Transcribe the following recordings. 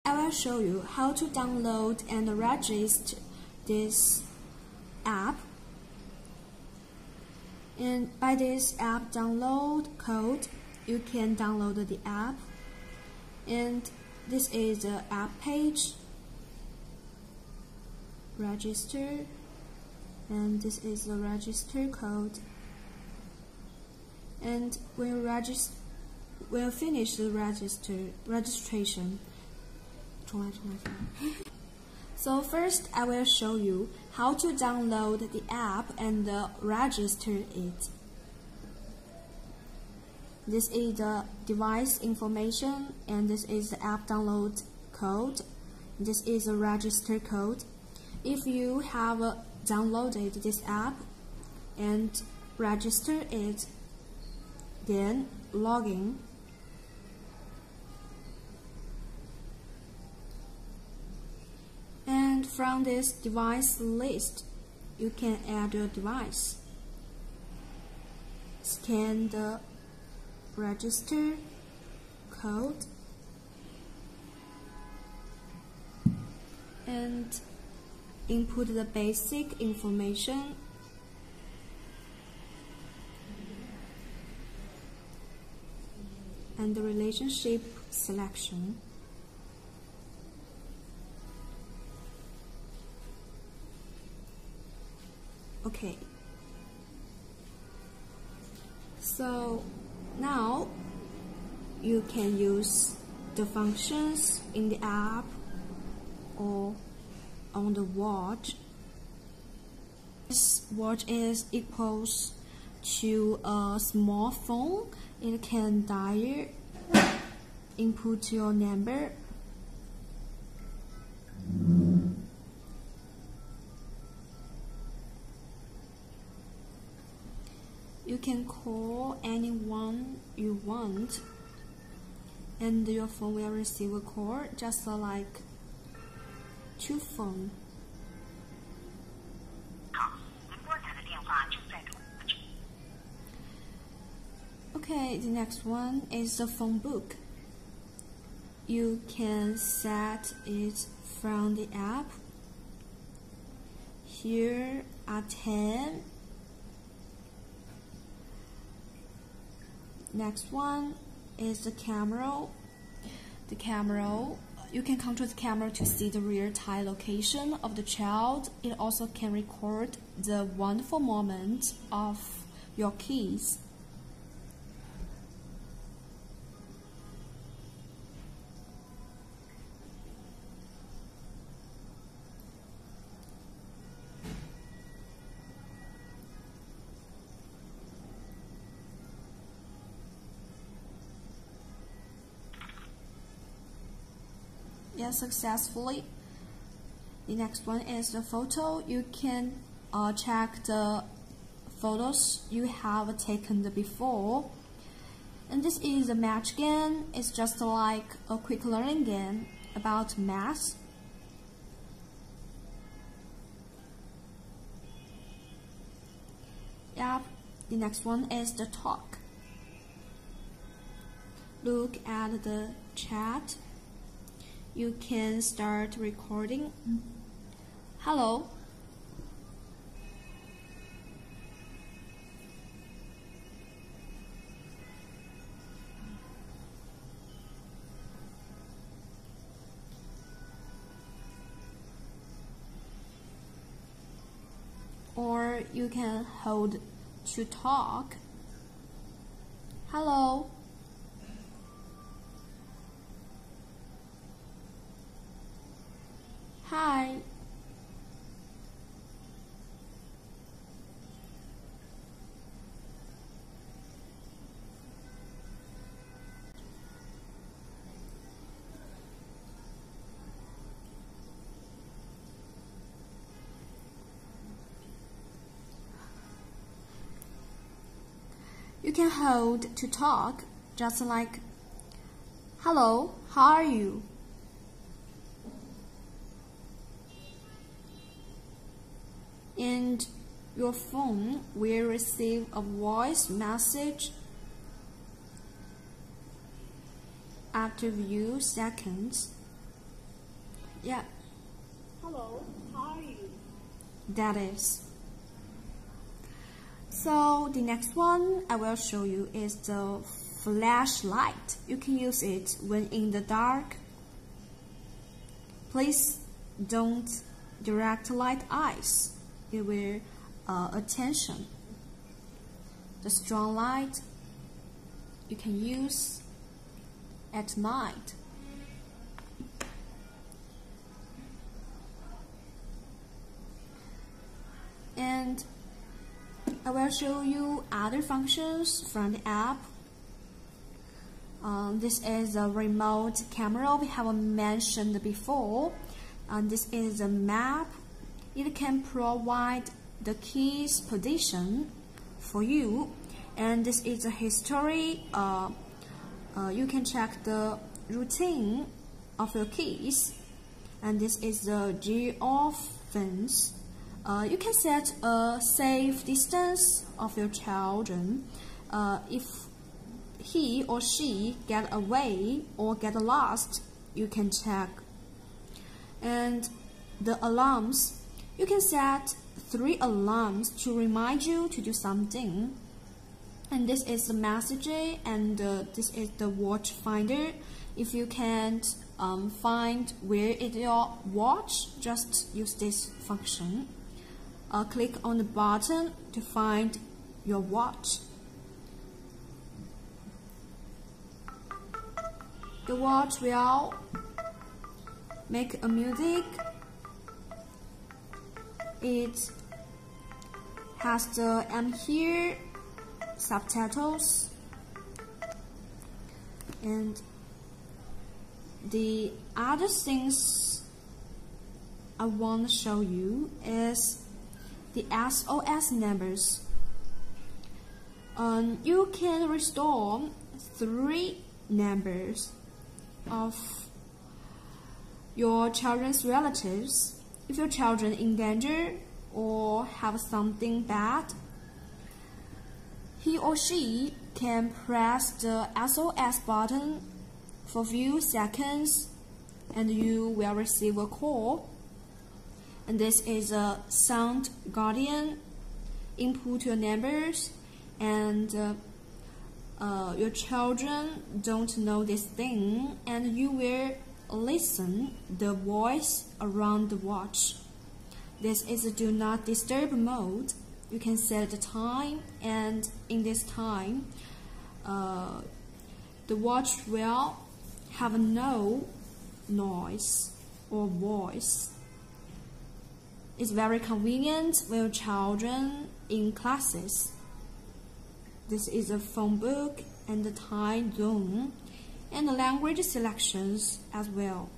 I will show you how to download and register this app. And by this app download code, you can download the app. And this is the app page. Register. And this is the register code. And we'll finish the registration. So first, I will show you how to download the app and register it. This is the device information, and this is the app download code. This is the register code. If you have downloaded this app and register it, then log in. And from this device list, you can add your device. Scan the register code and input the basic information. And the relationship selection. Okay. So now you can use the functions in the app or on the watch. This watch is equals to a small phone. It can dial, input your number, you can call anyone you want, and your phone will receive a call just like to phone. Okay, the next one is the phone book. You can set it from the app. Here are 10. Next one is the camera. The camera, you can control the camera to see the real-time location of the child. It also can record the wonderful moment of your kids. Yes, successfully. The next one is the photo. You can check the photos you have taken before. And this is a match game. It's just like a quick learning game about math. Yep. The next one is the talk. Look at the chat. You can start recording. Hello. Or you can hold to talk. Hello. Hi. You can hold to talk, just like, hello, how are you? And your phone will receive a voice message after a few seconds. Yeah. Hello, how are you? That is. So the next one I will show you is the flashlight. You can use it when in the dark. Please don't direct light eyes. It will attention. The strong light you can use at night. And I will show you other functions from the app. This is a remote camera we have mentioned before. This is a map. It can provide the key's position for you. And this is a history. You can check the routine of your keys. And this is the geofence. You can set a safe distance of your children. If he or she get away or get lost, you can check. And the alarms, you can set 3 alarms to remind you to do something. And this is the message, and this is the watch finder. If you can't find where is your watch, just use this function. Click on the button to find your watch. The watch will make a music. It has the "I'm here" subtitles, and the other things I want to show you is the SOS numbers. You can restore 3 numbers of your children's relatives. If your children in danger or have something bad, he or she can press the SOS button for a few seconds and you will receive a call. And this is a sound guardian. Input your numbers, and your children don't know this thing, and you will listen the voice around the watch. This is a do not disturb mode. You can set the time, and in this time the watch will have no noise or voice. It's very convenient with children in classes. This is a phone book and the time zone and the language selections as well.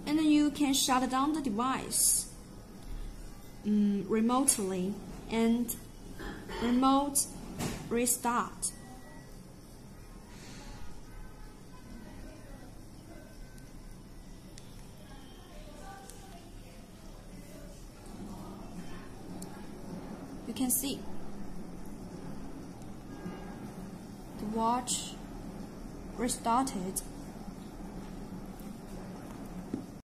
And you can shut down the device remotely and remote restart. You can see the watch restarted.